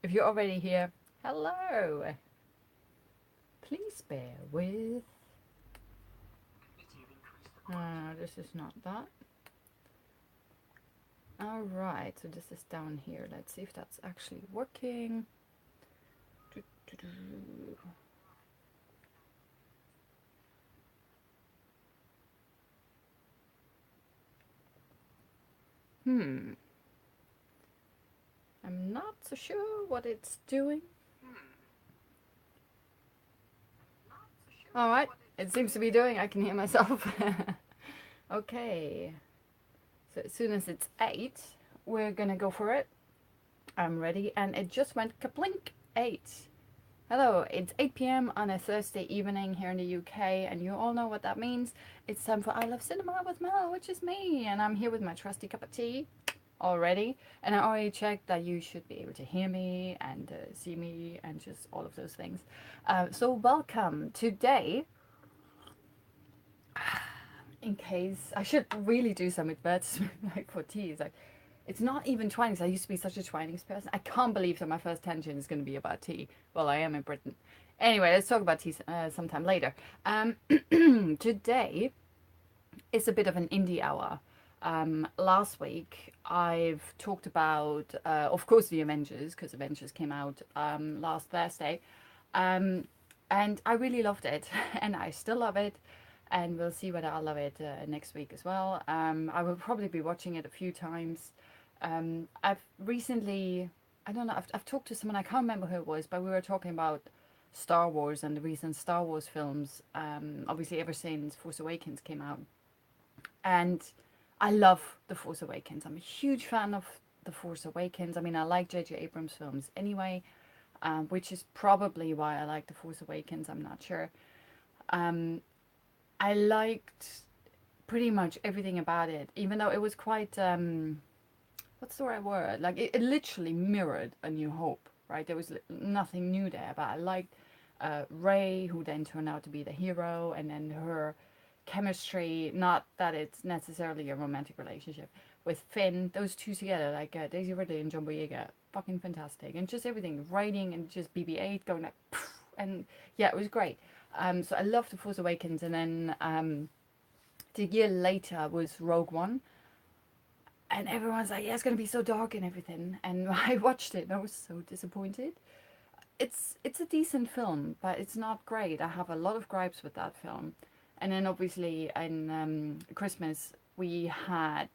If you're already here, hello. Please bear with. This is not that. Alright, so this is down here. Let's see if that's actually working. I'm not so sure what it's doing. Alright, it seems to be doing. I can hear myself. Okay, so as soon as it's 8, we're gonna go for it. I'm ready, and it just went kaplink 8. Hello, it's 8 p.m. on a Thursday evening here in the UK, and you all know what that means. It's time for I Love Cinema with Mel, which is me, and I'm here with my trusty cup of tea already. And I already checked that you should be able to hear me and see me and just all of those things. So welcome. Today, in case I should really do some advertisement like for teas, like it's not even Twinings. I used to be such a Twinings person. I can't believe that my first tangent is going to be about tea. Well, I am in Britain. Anyway, let's talk about tea sometime later. Today is a bit of an indie hour. Last week, I've talked about, of course, the Avengers, because Avengers came out last Thursday. And I really loved it, and I still love it. And we'll see whether I'll love it next week as well. I will probably be watching it a few times. I've recently, I don't know, I've talked to someone, I can't remember who it was, but we were talking about Star Wars and the recent Star Wars films, obviously ever since Force Awakens came out. And I love The Force Awakens. I'm a huge fan of The Force Awakens. I mean, I like J.J. Abrams films anyway, which is probably why I like The Force Awakens. I'm not sure. Um, I liked pretty much everything about it, even though it was quite, what's the right word? Like, it literally mirrored A New Hope, right? There was nothing new there, but I liked Rey, who then turned out to be the hero, and then her chemistry, not that it's necessarily a romantic relationship, with Finn, those two together, like Daisy Ridley and John Boyega, fucking fantastic. And just everything, writing and just BB-8 going like, poof, and yeah, it was great. So I loved The Force Awakens, and then the year later was Rogue One, and everyone's like, yeah, it's gonna be so dark and everything. And I watched it, and I was so disappointed. It's a decent film, but it's not great. I have a lot of gripes with that film. And then obviously in Christmas we had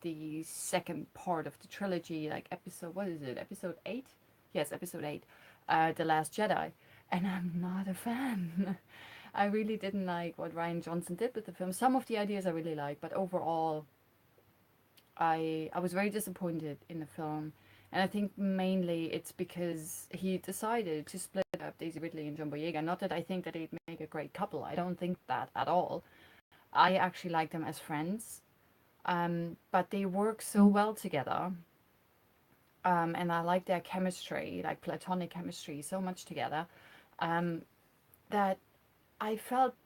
the second part of the trilogy, like episode, what is it? Episode 8? Yes, episode 8. The Last Jedi. And I'm not a fan. I really didn't like what Rian Johnson did with the film. Some of the ideas I really like, but overall I was very disappointed in the film. And I think mainly it's because he decided to split up Daisy Ridley and John Boyega. Not that I think that they'd make a great couple. I don't think that at all. I actually like them as friends. But they work so well together. And I like their chemistry, like platonic chemistry, so much together, um, that I felt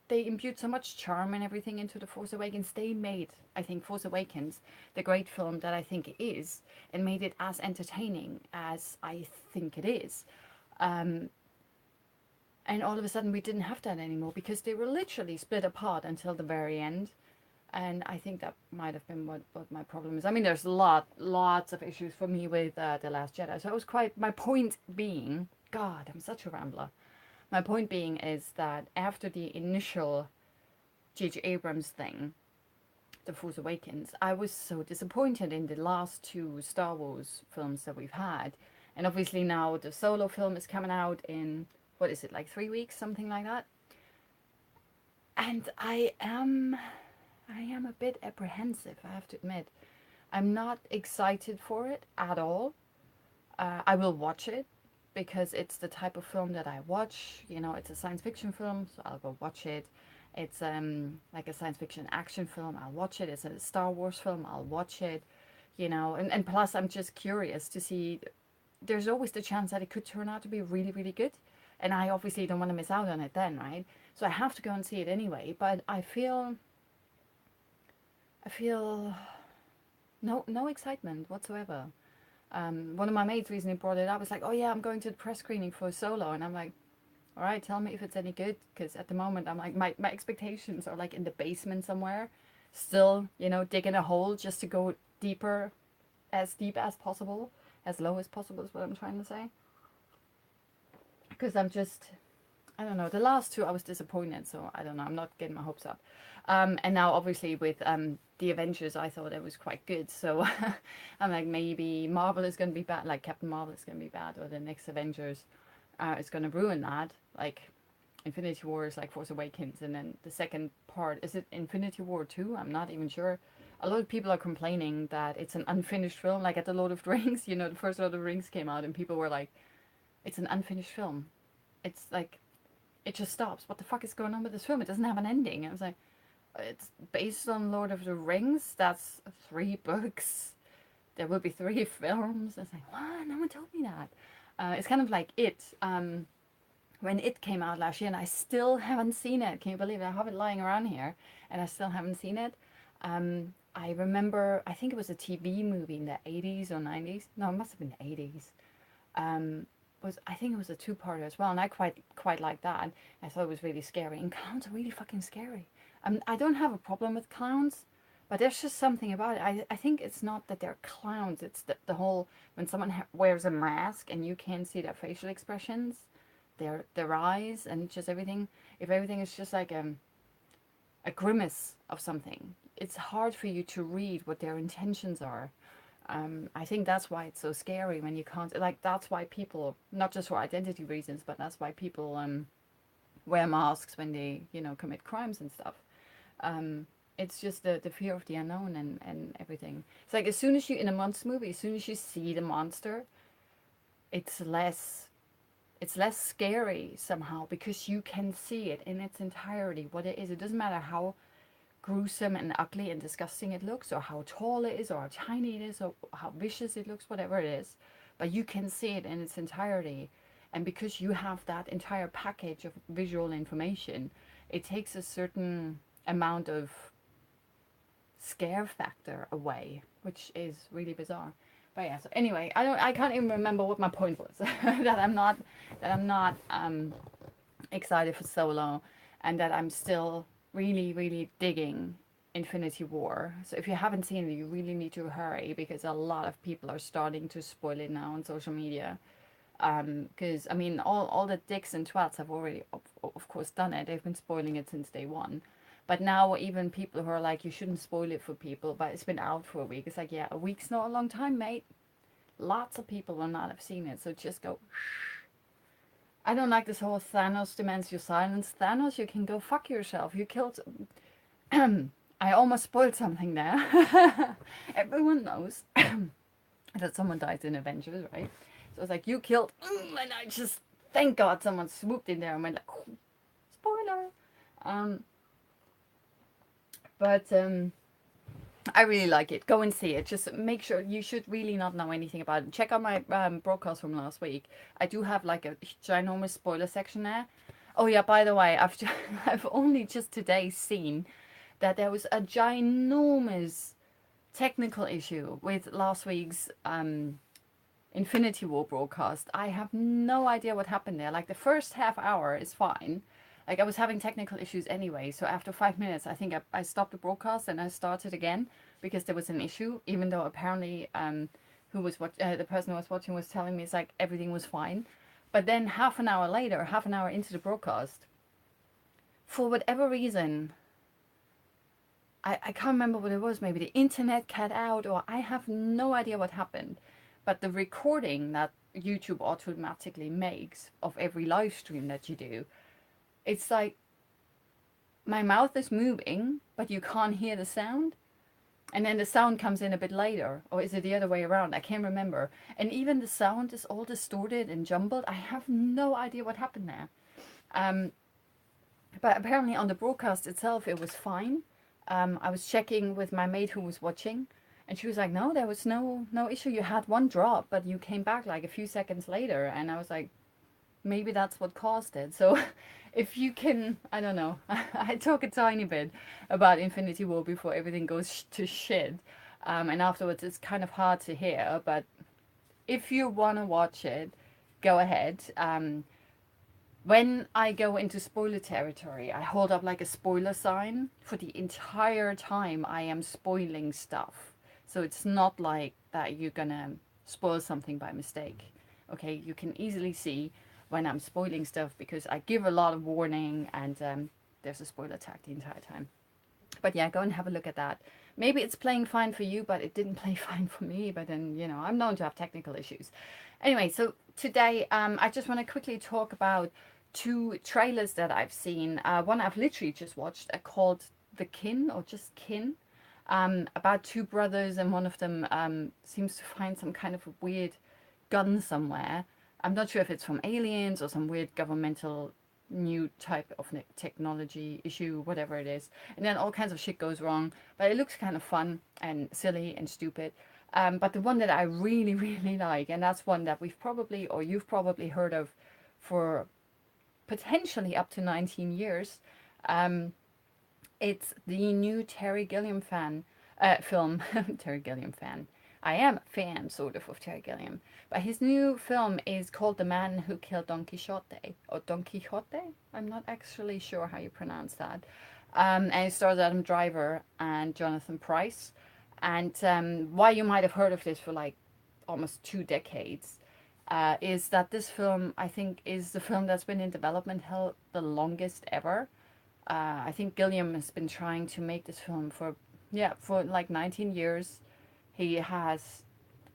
they imbued so much charm and everything into The Force Awakens. They made, I think, Force Awakens the great film that I think it is, and made it as entertaining as I think it is. Um, and all of a sudden, we didn't have that anymore because they were literally split apart until the very end. And I think that might have been what my problem is. I mean, there's lots of issues for me with The Last Jedi. So I was quite, my point being, God, I'm such a rambler. My point being is that after the initial J.J. Abrams thing, The Force Awakens, I was so disappointed in the last two Star Wars films that we've had. And obviously now the Solo film is coming out in, what is it, like 3 weeks, something like that. And I am a bit apprehensive, I have to admit. I'm not excited for it at all. I will watch it because it's the type of film that I watch. You know, it's a science fiction film, so I'll go watch it. It's like a science fiction action film, I'll watch it. It's a Star Wars film, I'll watch it. You know, and plus I'm just curious to see. There's always the chance that it could turn out to be really, really good. And I obviously don't want to miss out on it then, right? So I have to go and see it anyway. But I feel no excitement whatsoever. One of my mates recently brought it up. It's like, oh yeah, I'm going to the press screening for Solo, and I'm like, all right, tell me if it's any good, because at the moment I'm like, my expectations are like in the basement somewhere, still, you know, digging a hole just to go deeper, as deep as possible, as low as possible is what I'm trying to say. Because I'm just, I don't know. The last two I was disappointed, so I don't know. I'm not getting my hopes up. And now obviously with the Avengers, I thought it was quite good. So I'm like, maybe Marvel is going to be bad, like Captain Marvel is going to be bad, or the next Avengers is going to ruin that. Like Infinity War is like Force Awakens, and then the second part, is it Infinity War 2? I'm not even sure. A lot of people are complaining that it's an unfinished film, like at the Lord of the Rings. You know, the first Lord of the Rings came out, and people were like, it's an unfinished film. It's like it just stops. What the fuck is going on with this film? It doesn't have an ending. I was like, it's based on Lord of the Rings. That's 3 books. There will be 3 films. I was like, what? No one told me that. It's kind of like it. When it came out last year, and I still haven't seen it. Can you believe it? I have it lying around here, and I still haven't seen it. I remember, I think it was a TV movie in the 80s or 90s. No, it must have been the 80s. I think it was a 2-parter as well, and I quite like that. I thought it was really scary, and clowns are really fucking scary. I don't have a problem with clowns, but there's just something about it. I think it's not that they're clowns, it's the whole, when someone wears a mask and you can't see their facial expressions, their eyes, and just everything. If everything is just like a grimace of something, it's hard for you to read what their intentions are. I think that's why it's so scary when you can't, like, that's why people, not just for identity reasons, but that's why people wear masks when they, you know, commit crimes and stuff. It's just the fear of the unknown and everything. It's like, as soon as you, in a monster movie, as soon as you see the monster, it's less scary somehow, because you can see it in its entirety, what it is. It doesn't matter how gruesome and ugly and disgusting it looks, or how tall it is, or how tiny it is, or how vicious it looks, whatever it is, but you can see it in its entirety. And because you have that entire package of visual information, it takes a certain amount of scare factor away, which is really bizarre. But yeah, so anyway, I can't even remember what my point was. that I'm not excited for Solo, and that I'm still really digging Infinity War. So if you haven't seen it, you really need to hurry, because a lot of people are starting to spoil it now on social media. Because I mean, all the dicks and twats have already, of course, done it. They've been spoiling it since day one. But now even people who are like, you shouldn't spoil it for people, but it's been out for a week. It's like, yeah, a week's not a long time, mate. Lots of people will not have seen it, so just go. I don't like this whole Thanos demands your silence. Thanos, you can go fuck yourself. You killed. I almost spoiled something there. Everyone knows that someone dies in Avengers, right? So it's like, you killed, and I just, thank God someone swooped in there and went like, oh, spoiler. But I really like it. Go and see it. Just make sure, you should really not know anything about it. Check out my broadcast from last week. I do have like a ginormous spoiler section there. Oh yeah, by the way, I've only just today seen that there was a ginormous technical issue with last week's Infinity War broadcast. I have no idea what happened there. Like, the first half hour is fine. Like, I was having technical issues anyway, so after 5 minutes, I think I stopped the broadcast and I started again because there was an issue, even though apparently the person who was watching was telling me it's like everything was fine. But then half an hour later, half an hour into the broadcast, for whatever reason, I can't remember what it was, maybe the internet cut out, or I have no idea what happened. But the recording that YouTube automatically makes of every live stream that you do, it's like my mouth is moving, but you can't hear the sound. And then the sound comes in a bit later. Or is it the other way around? I can't remember. And even the sound is all distorted and jumbled. I have no idea what happened there. But apparently on the broadcast itself, it was fine. I was checking with my mate who was watching. And she was like, no, there was no issue. You had one drop, but you came back like a few seconds later. And I was like, maybe that's what caused it. So if you can, I don't know, I talk a tiny bit about Infinity War before everything goes to shit. And afterwards it's kind of hard to hear, but if you want to watch it, go ahead. When I go into spoiler territory, I hold up like a spoiler sign for the entire time I am spoiling stuff. So it's not like that you're gonna spoil something by mistake. Okay, you can easily see when I'm spoiling stuff because I give a lot of warning and there's a spoiler tag the entire time. But yeah, go and have a look at that. Maybe it's playing fine for you, but it didn't play fine for me. But then, I'm known to have technical issues. Anyway, so today I just want to quickly talk about two trailers that I've seen. One I've literally just watched called The Kin or just Kin, about two brothers, and one of them seems to find some kind of a weird gun somewhere. I'm not sure if it's from aliens or some weird governmental new type of technology issue, whatever it is. And then all kinds of shit goes wrong. But it looks kind of fun and silly and stupid. But the one that I really, really like, and that's one that we've probably, or you've probably heard of for potentially up to 19 years, it's the new Terry Gilliam film. Terry Gilliam fan. I am a fan, sort of Terry Gilliam. But his new film is called The Man Who Killed Don Quixote, or Don Quixote. I'm not actually sure how you pronounce that. And it stars Adam Driver and Jonathan Pryce. And why you might have heard of this for like almost 2 decades is that this film, I think, is the film that's been in development hell the longest ever. I think Gilliam has been trying to make this film for like 19 years. He has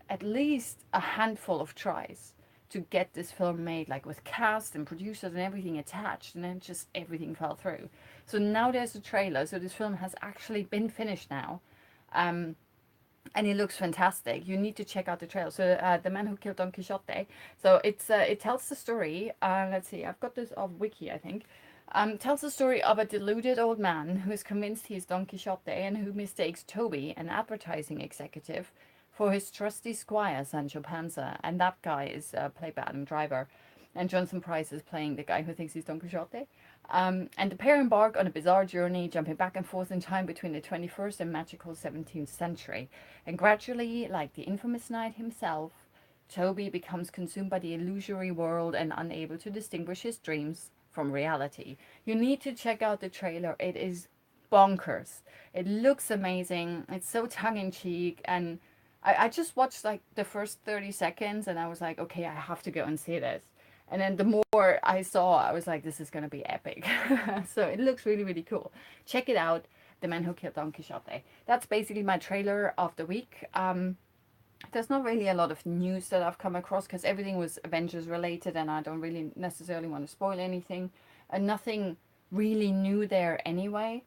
at least a handful of tries to get this film made, like with cast and producers and everything attached, and then just everything fell through. So now there's a trailer, so this film has actually been finished now. And it looks fantastic. You need to check out the trailer. So, The Man Who Killed Don Quixote. So it tells the story. Let's see, I've got this off Wiki, I think. Tells the story of a deluded old man who is convinced he is Don Quixote and who mistakes Toby, an advertising executive, for his trusty squire Sancho Panza. And that guy is played by Adam Driver. And Jonathan Pryce is playing the guy who thinks he's Don Quixote. And the pair embark on a bizarre journey, jumping back and forth in time between the 21st and magical 17th century. And gradually, like the infamous knight himself, Toby becomes consumed by the illusory world and unable to distinguish his dreams from reality. You need to check out the trailer. It is bonkers. It looks amazing. It's so tongue-in-cheek, and I just watched like the first 30 seconds and I was like, okay, I have to go and see this. And then the more I saw, I was like, this is going to be epic. So it looks really, really cool. Check it out. The Man Who Killed Don Quixote. That's basically my trailer of the week. There's not really a lot of news that I've come across because everything was Avengers related and I don't really necessarily want to spoil anything. And nothing really new there anyway.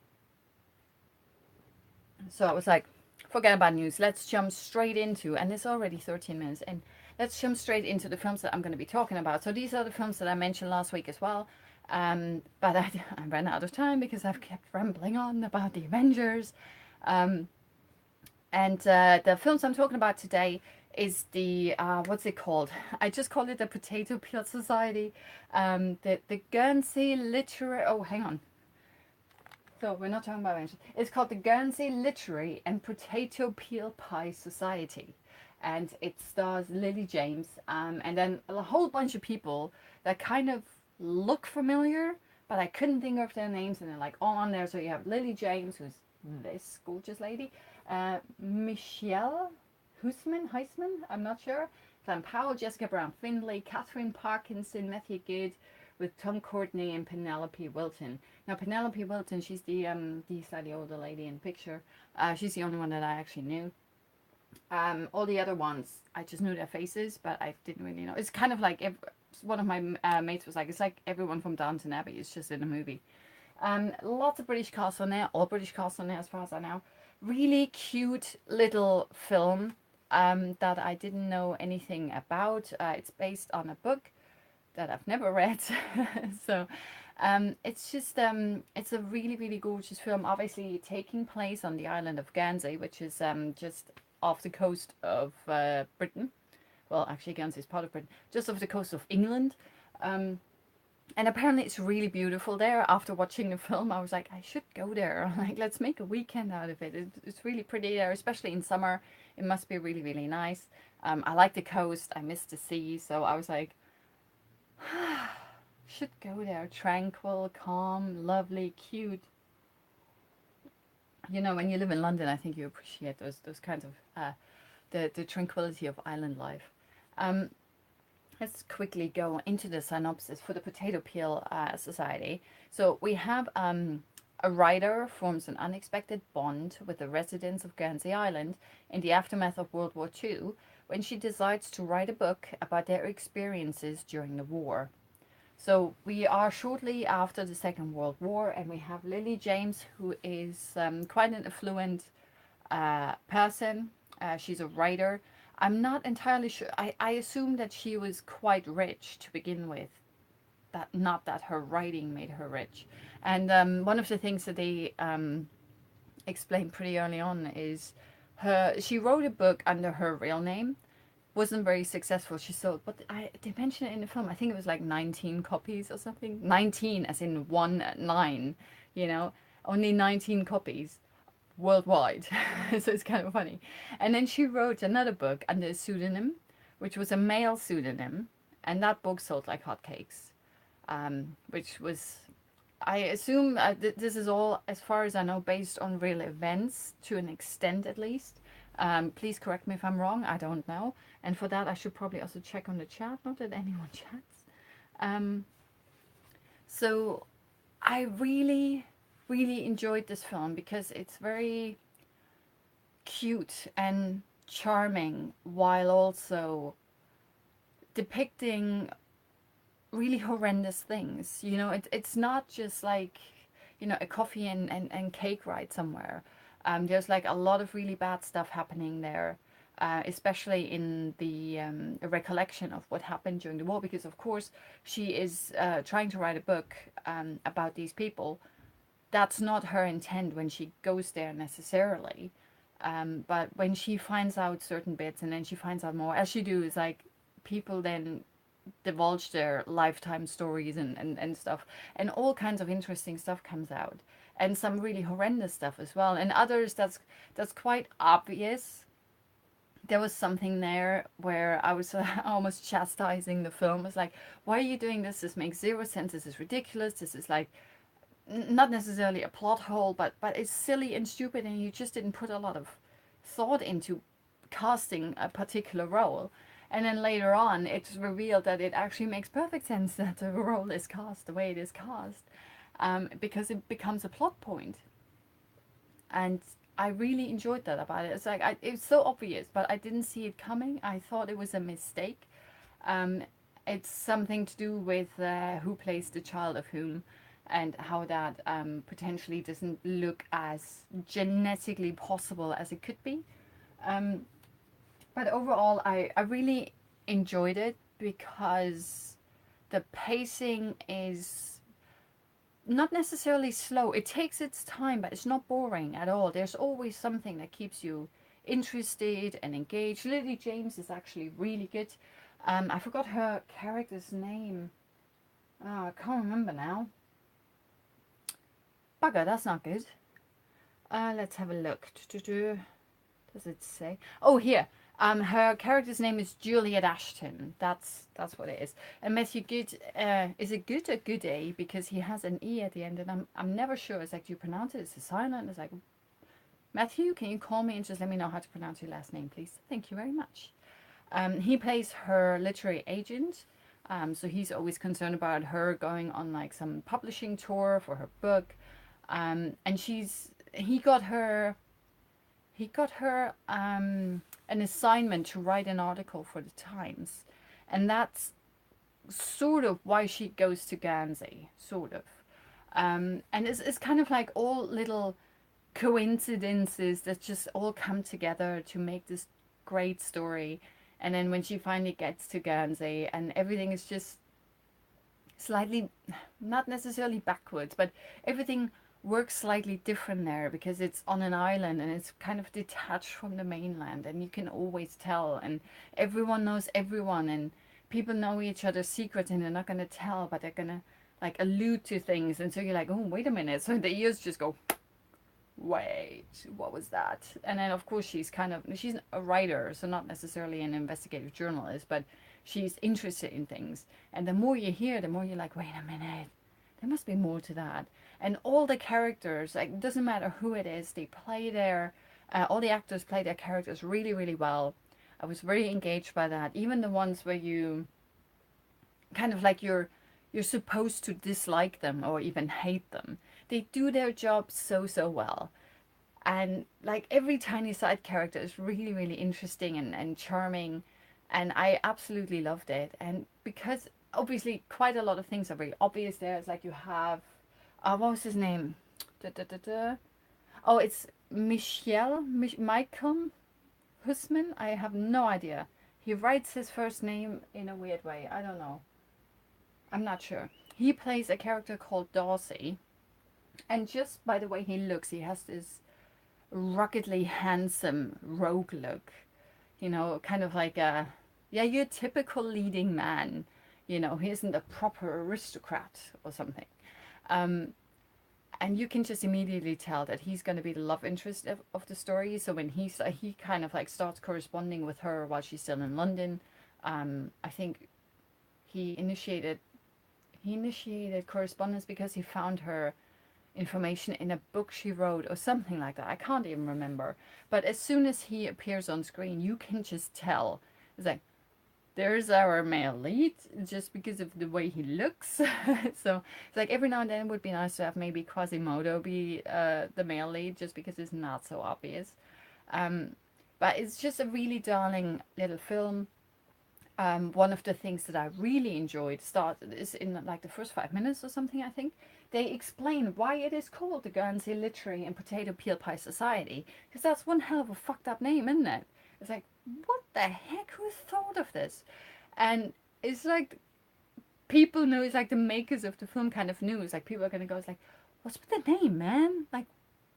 So I was like, forget about news. Let's jump straight into, and it's already 13 minutes, and let's jump straight into the films that I'm going to be talking about. So these are the films that I mentioned last week as well. But I ran out of time because I've kept rambling on about the Avengers. And the films I'm talking about today is what's it called? I just call it the Potato Peel Society. The Guernsey Literary... Oh, hang on. So we're not talking about Avengers. It's called the Guernsey Literary and Potato Peel Pie Society. And it stars Lily James and then a whole bunch of people that kind of look familiar, but I couldn't think of their names, and they're like all on there. So you have Lily James, who's this gorgeous lady, Michelle Huisman, I'm not sure, Glenn Powell, Jessica Brown Findlay, Catherine Parkinson, Matthew Good, with Tom Courtney and Penelope Wilton. Now Penelope Wilton, she's the slightly older lady in the picture. She's the only one that I actually knew. All the other ones, I just knew their faces, but I didn't really know. It's kind of like one of my mates was like, it's like everyone from Downton Abbey. It's just in a movie. Lots of British cast on there, all British cast on there as far as I know. Really cute little film that I didn't know anything about. It's based on a book that I've never read. So it's just it's a really, really gorgeous film, obviously taking place on the island of Guernsey, which is just off the coast of Britain. Well, actually Guernsey is part of Britain, just off the coast of England. And apparently it's really beautiful there. After watching the film, I was like, I should go there. Like, let's make a weekend out of it. It's really pretty there, especially in summer. It must be really, really nice. I like the coast. I miss the sea. So I was like, should go there. Tranquil, calm, lovely, cute. You know, when you live in London, I think you appreciate those kinds of the tranquility of island life. Um, let's quickly go into the synopsis for the Potato Peel Society. So we have a writer forms an unexpected bond with the residents of Guernsey Island in the aftermath of World War II when she decides to write a book about their experiences during the war. So we are shortly after the Second World War, and we have Lily James, who is quite an affluent person. She's a writer. I'm not entirely sure. I assume that she was quite rich to begin with. That not that her writing made her rich. And one of the things that they explained pretty early on is she wrote a book under her real name, wasn't very successful. She sold, but they mention it in the film. I think it was like 19 copies or something. 19 as in 1 9, you know, only 19 copies worldwide. So it's kind of funny. And then she wrote another book under a pseudonym, which was a male pseudonym, and that book sold like hotcakes. Which was, I assume, this is all, as far as I know, based on real events to an extent at least. Please correct me if I'm wrong. I don't know. And for that, I should probably also check on the chat. Not that anyone chats. Um, so I really, really enjoyed this film because it's very cute and charming while also depicting really horrendous things. You know, it's not just like, you know, a coffee and cake ride somewhere. There's like a lot of really bad stuff happening there, especially in the recollection of what happened during the war, because of course she is trying to write a book about these people. That's not her intent when she goes there necessarily. But when she finds out certain bits and then she finds out more, as she do, is like people then divulge their lifetime stories and stuff, and all kinds of interesting stuff comes out, and some really horrendous stuff as well, and others that's quite obvious. There was something there where I was almost chastising the film. It's like, why are you doing this? This makes zero sense. This is ridiculous. This is like not necessarily a plot hole, but it's silly and stupid, and you just didn't put a lot of thought into casting a particular role. And then later on, it's revealed that it actually makes perfect sense that the role is cast the way it is cast, because it becomes a plot point. And I really enjoyed that about it. It's like it's so obvious, but I didn't see it coming. I thought it was a mistake. Um, it's something to do with who plays the child of whom, and how that potentially doesn't look as genetically possible as it could be. Um, but overall, I really enjoyed it because the pacing is not necessarily slow. It takes its time, but it's not boring at all. There's always something that keeps you interested and engaged. Lily James is actually really good. I forgot her character's name. Oh, I can't remember now. Bugger, that's not good. Let's have a look. Does it say? Oh, here. Her character's name is Juliet Ashton. That's what it is. And Matthew Good, is it Good or Goody? Because he has an E at the end, and I'm never sure. It's like, do you pronounce it? It's a silent. It's like, Matthew, can you call me and just let me know how to pronounce your last name, please? Thank you very much. He plays her literary agent. So he's always concerned about her going on like some publishing tour for her book. And he got her an assignment to write an article for the Times, and that's sort of why she goes to Guernsey, sort of. And it's kind of like all little coincidences that just all come together to make this great story. And then when she finally gets to Guernsey, and everything is just slightly, not necessarily backwards, but everything works slightly different there because it's on an island and it's kind of detached from the mainland, and you can always tell, and everyone knows everyone, and people know each other's secrets, and they're not going to tell, but they're going to like allude to things, and so you're like, oh, wait a minute. So the ears just go, wait, what was that? And then of course she's a writer, so not necessarily an investigative journalist, but she's interested in things. And the more you hear, the more you're like, wait a minute, there must be more to that. And all the characters, like, it doesn't matter who it is, they play all the actors play their characters really, really well. I was very engaged by that. Even the ones where you kind of like you're supposed to dislike them or even hate them. They do their job so, so well. And like every tiny side character is really, really interesting and charming. And I absolutely loved it. And because obviously quite a lot of things are very obvious there. It's like you have, what was his name? Da, da, da, da. Oh, it's Michael Hussman. I have no idea. He writes his first name in a weird way. I don't know. I'm not sure. He plays a character called Darcy. And just by the way he looks, he has this ruggedly handsome rogue look. Kind of like your typical leading man. He isn't a proper aristocrat or something. Um, and you can just immediately tell that he's going to be the love interest of the story. So when he kind of like starts corresponding with her while she's still in London, I think he initiated correspondence because he found her information in a book she wrote or something like that. I can't even remember. But as soon as he appears on screen, you can just tell. It's like, there's our male lead, just because of the way he looks. So it's like every now and then it would be nice to have maybe Quasimodo be the male lead, just because it's not so obvious. But it's just a really darling little film. One of the things that I really enjoyed is in like the first 5 minutes or something, I think. They explain why it is called the Guernsey Literary and Potato Peel Pie Society. Because that's one hell of a fucked up name, isn't it? It's like, what the heck? Who thought of this? And it's like, people know, it's like the makers of the film kind of knew. It's like, people are going to go, it's like, what's with the name, man? Like,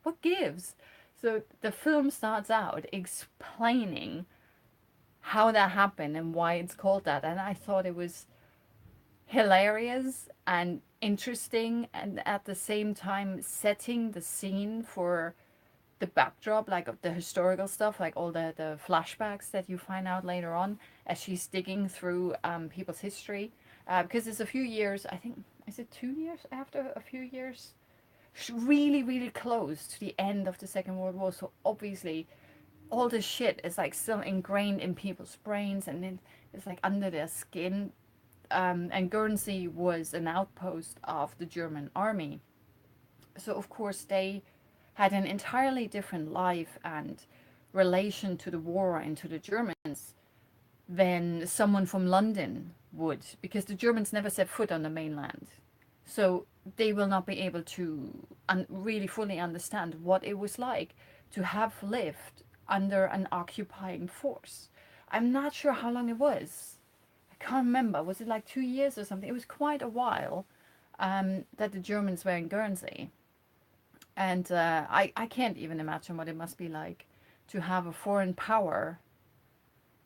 what gives? So the film starts out explaining how that happened and why it's called that. And I thought it was hilarious and interesting, and at the same time setting the scene for the backdrop, like of the historical stuff, like all the flashbacks that you find out later on as she's digging through people's history. Because it's a few years, I think, is it 2 years after, a few years? Really, really close to the end of the Second World War. So obviously all this shit is like still ingrained in people's brains, and then it's like under their skin. And Guernsey was an outpost of the German army. So of course they had an entirely different life and relation to the war and to the Germans than someone from London would, because the Germans never set foot on the mainland. So they will not be able to really fully understand what it was like to have lived under an occupying force. I'm not sure how long it was. I can't remember. Was it like 2 years or something? It was quite a while that the Germans were in Guernsey. And I can't even imagine what it must be like to have a foreign power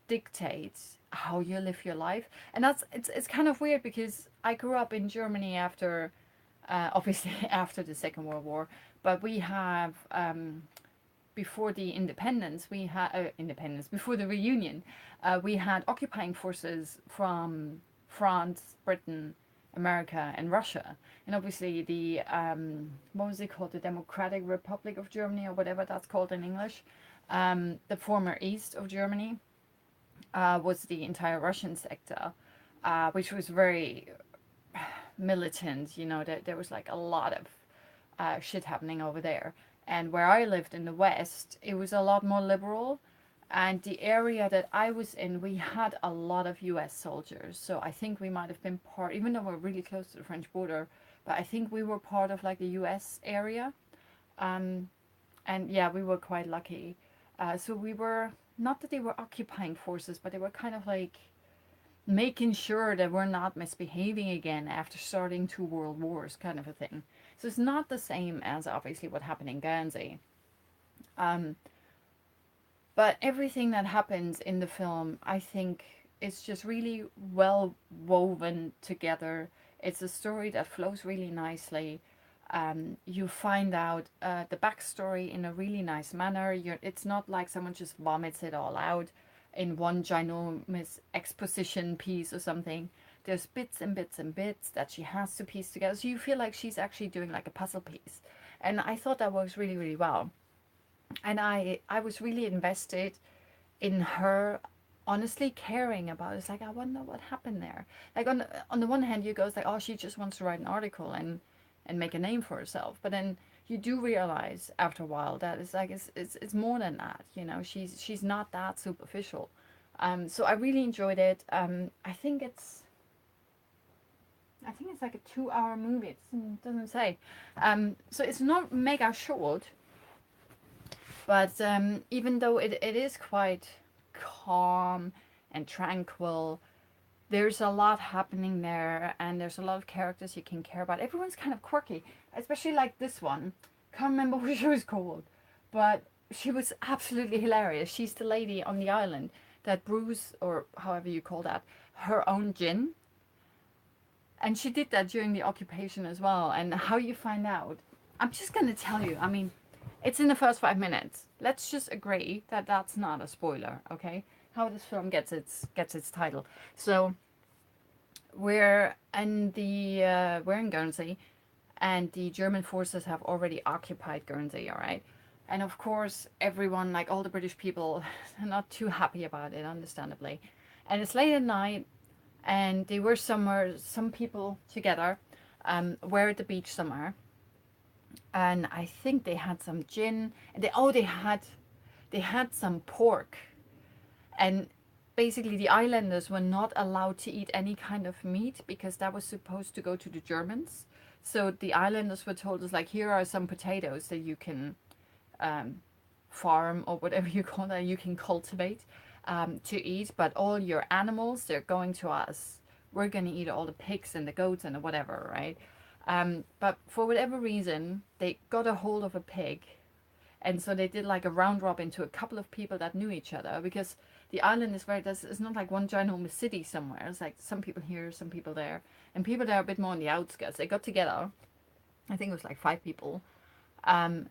dictate how you live your life. And it's kind of weird, because I grew up in Germany after, obviously after the Second World War, but we have, before the independence, before the reunion, we had occupying forces from France, Britain, America, and Russia. And obviously the, what was it called? The Democratic Republic of Germany, or whatever that's called in English. The former East of Germany was the entire Russian sector, which was very militant. There was like a lot of shit happening over there. And where I lived in the West, it was a lot more liberal. And the area that I was in, we had a lot of US soldiers. So I think we might have been part, even though we're really close to the French border, but I think we were part of like the US area. And yeah, we were quite lucky. So we were, not that they were occupying forces, but they were kind of like making sure that we're not misbehaving again after starting 2 world wars, kind of a thing. So it's not the same as obviously what happened in Guernsey. But everything that happens in the film, I think, is just really well woven together. It's a story that flows really nicely. You find out the backstory in a really nice manner. It's not like someone just vomits it all out in one ginormous exposition piece or something. There's bits and bits and bits that she has to piece together. So you feel like she's actually doing like a puzzle piece. And I thought that works really, really well. And I was really invested in her honestly caring about it. It's like, I wonder what happened there. Like on the one hand you go, it's like, oh, she just wants to write an article and make a name for herself. But then you do realize after a while that it's like it's more than that. You know, she's not that superficial. So I really enjoyed it. I think it's like a 2 hour movie. It doesn't say. So it's not mega short, but even though it is quite calm and tranquil, there's a lot happening there, and there's a lot of characters you can care about. Everyone's kind of quirky, especially like this one. Can't remember what she was called, but she was absolutely hilarious. She's the lady on the island that brews, or however you call that, her own gin. And she did that during the occupation as well. And how you find out, I'm just going to tell you. I mean, it's in the first 5 minutes. Let's just agree that that's not a spoiler, okay? How this film gets its title. So we're in Guernsey, and the German forces have already occupied Guernsey, all right? And of course, everyone, like all the British people, are not too happy about it, understandably. And it's late at night, and they were somewhere, some people together, were at the beach somewhere, and I think they had some gin, and they had some pork, and basically the islanders were not allowed to eat any kind of meat because that was supposed to go to the Germans. So the islanders were told, us like, here are some potatoes that you can farm, or whatever you call that, you can cultivate to eat, but all your animals, they're going to us. We're going to eat all the pigs and the goats and the whatever, right? But for whatever reason, they got a hold of a pig, and so they did like a round robin to a couple of people that knew each other, because the island is very, it's not like one ginormous city somewhere. It's like some people here, some people there, and people there are a bit more on the outskirts. They got together, I think it was like 5 people, um,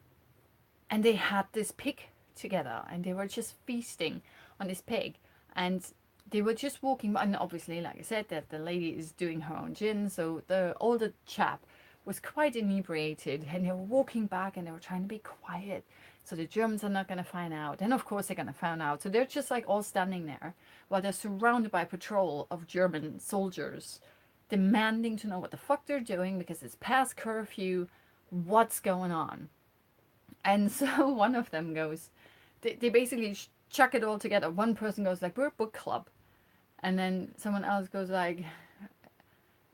and they had this pig together, and they were just feasting on this pig, and they were just walking by, and obviously, like I said, that the lady is doing her own gin, so the older chap was quite inebriated, and they were walking back, and they were trying to be quiet so the Germans are not going to find out. And of course they're going to find out, so they're just like all standing there while they're surrounded by a patrol of German soldiers demanding to know what the fuck they're doing, because it's past curfew, what's going on. And so one of them goes, they basically chuck it all together. One person goes like, we're a book club. And then someone else goes like,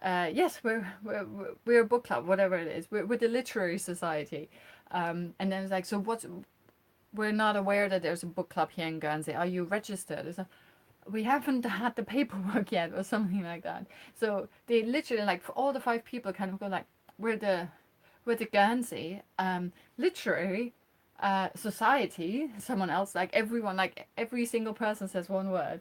yes, we're a book club, whatever it is. We're the literary society. And then it's like, so we're not aware that there's a book club here in Guernsey. Are you registered? It's like, we haven't had the paperwork yet, or something like that. So they literally, like, for all the 5 people kind of go like, we're the Guernsey literary society. Someone else, like everyone, like every single person says one word.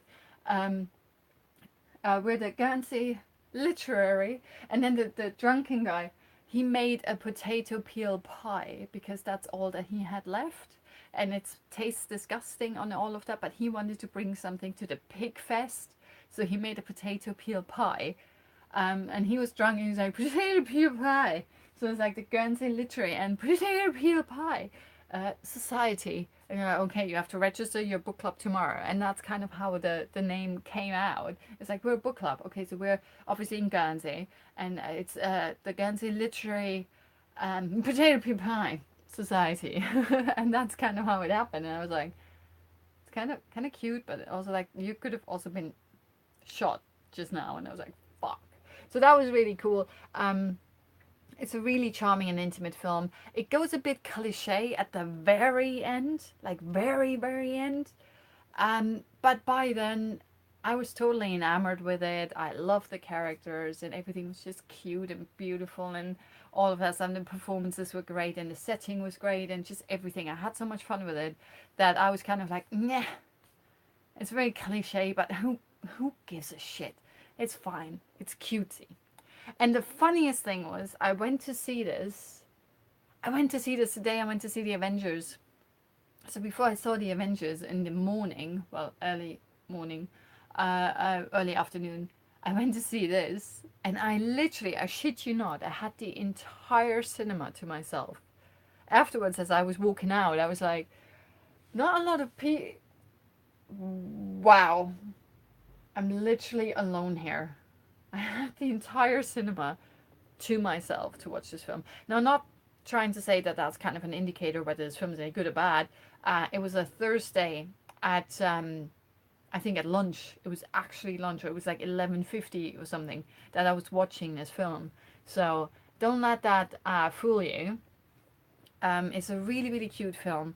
We're the Guernsey literary. And then the drunken guy, he made a potato peel pie because that's all that he had left. And it tastes disgusting on all of that, but he wanted to bring something to the pig fest. So he made a potato peel pie. And he was drunk, and he was like, potato peel pie. So it's like the Guernsey literary and potato peel pie society. And you're like, okay, you have to register your book club tomorrow. And that's kind of how the name came out. It's like, we're a book club. Okay, so we're obviously in Guernsey, and it's the Guernsey literary potato peel pie society. And that's kind of how it happened. And I was like, it's kind of cute, but also like, you could have also been shot just now. And I was like, fuck. So that was really cool. It's a really charming and intimate film. It goes a bit cliche at the very end, like very, very end. But by then, I was totally enamored with it. I loved the characters, and everything was just cute and beautiful, and all of that. And the performances were great, and the setting was great, and just everything. I had so much fun with it that I was kind of like, nah. It's very cliche, but who gives a shit? It's fine. It's cutesy. And the funniest thing was, I went to see this. I went to see this today. I went to see the Avengers. So before I saw the Avengers in the morning, well, early morning, early afternoon, I went to see this, and I literally, I shit you not, I had the entire cinema to myself. Afterwards, as I was walking out, I was like, not a lot of people. Wow, I'm literally alone here. I had the entire cinema to myself to watch this film. Now, not trying to say that that's kind of an indicator whether this film is any good or bad. It was a Thursday at I think at lunch. It was actually lunch, or it was like 11:50 or something that I was watching this film. So don't let that fool you. It's a really, really cute film.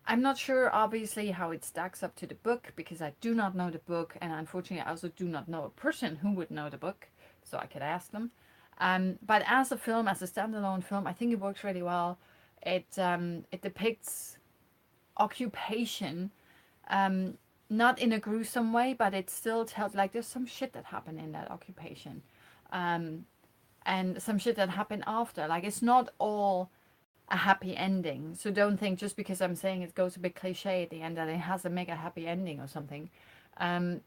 I'm not sure, obviously, how it stacks up to the book because I do not know the book, and unfortunately, I also do not know a person who would know the book, so I could ask them. But as a film, as a standalone film, I think it works really well. It depicts occupation, um, not in a gruesome way, but it still tells like there's some shit that happened in that occupation, um, and some shit that happened after. Like it's not all a happy ending. So don't think just because I'm saying it goes a bit cliche at the end that it has a mega happy ending or something. Um,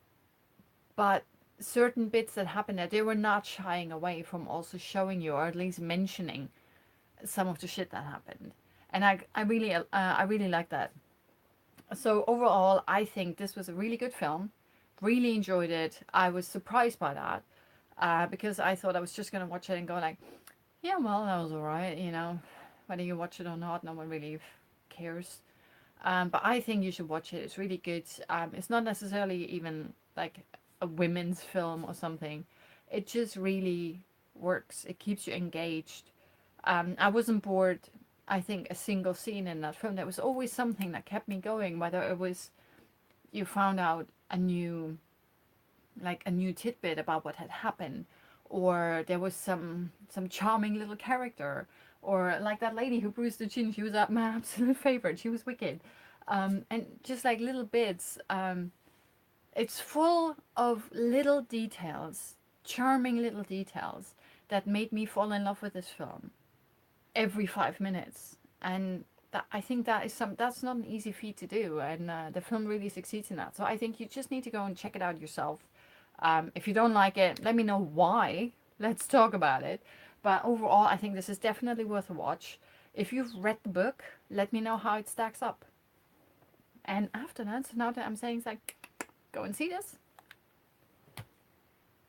but certain bits that happen there, they were not shying away from also showing you, or at least mentioning some of the shit that happened. And I really like that. So overall, I think this was a really good film. Really enjoyed it. I was surprised by that because I thought I was just gonna watch it and go like, yeah, well, that was alright. You know, whether you watch it or not, no one really cares. But I think you should watch it. It's really good. It's not necessarily even like a women's film or something. It just really works. It keeps you engaged. I wasn't bored. I think a single scene in that film. There was always something that kept me going. Whether it was you found out a new tidbit about what had happened, or there was some charming little character, or like that lady who bruised the chin. She was my absolute favorite. She was wicked, and just like little bits. It's full of little details, charming little details that made me fall in love with this film every 5 minutes. And I think that's not an easy feat to do, and the film really succeeds in that. So I think you just need to go and check it out yourself. If you don't like it, let me know why. Let's talk about it. But overall, I think this is definitely worth a watch. If you've read the book, let me know how it stacks up. And after that, so now that I'm saying it's like, go and see this.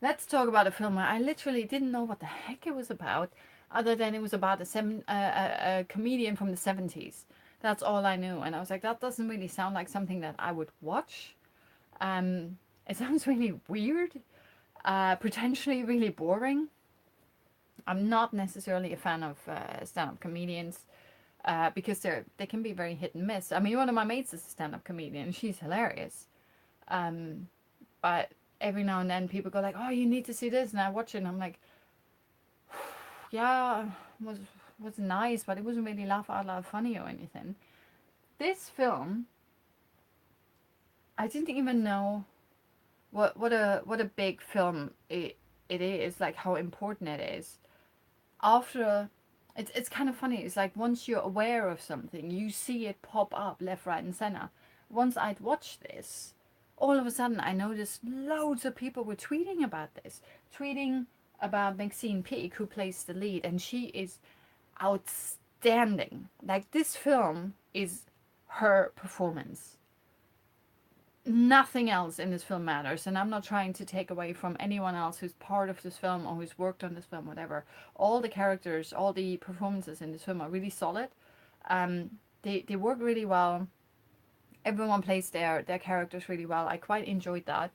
Let's talk about a film where I literally didn't know what the heck it was about, other than it was about a comedian from the 70s. That's all I knew. And I was like, that doesn't really sound like something that I would watch. It sounds really weird, potentially really boring. I'm not necessarily a fan of stand-up comedians because they can be very hit and miss. I mean, one of my mates is a stand-up comedian. She's hilarious. But every now and then people go like, oh, you need to see this. And I watch it and I'm like, yeah, was nice, but it wasn't really laugh out loud funny or anything. This film, I didn't even know what a big film it is, like how important it is. After it's kind of funny. It's like once you're aware of something, you see it pop up left, right, and center. Once I'd watched this, all of a sudden I noticed loads of people were tweeting about this, tweeting about Maxine Peake, who plays the lead, and she is outstanding. Like this film is her performance. Nothing else in this film matters, and I'm not trying to take away from anyone else who's part of this film or who's worked on this film, whatever. All the characters, all the performances in this film are really solid. They work really well. Everyone plays their characters really well. I quite enjoyed that.